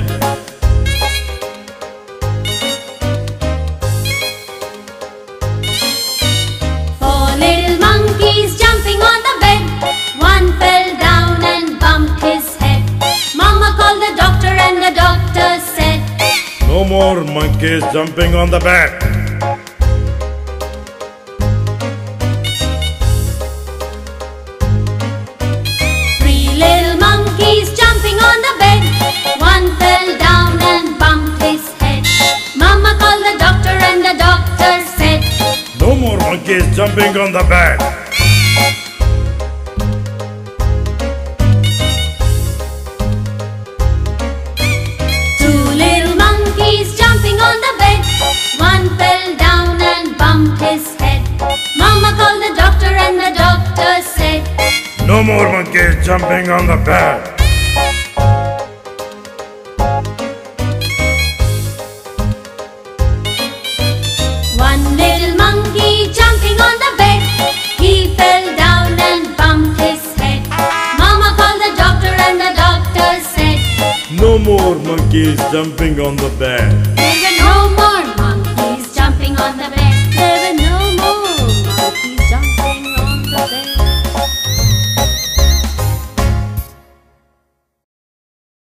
bed. Four little monkeys jumping on the bed. One fell down and bumped his head. Mama called the doctor and the doctor said, No more monkeys jumping on the bed. Three little monkeys jumping on the bed. One fell down and bumped his head. Mama called the doctor and the doctor said, No more monkeys jumping on the bed. Two little monkeys jumping on the bed. One fell down and bumped his head. Mama called the doctor and the doctor said, No more monkeys jumping on the bed. One little monkey jumping on the bed. He fell down and bumped his head. Mama called the doctor and the doctor said, No more monkeys jumping on the bed. There were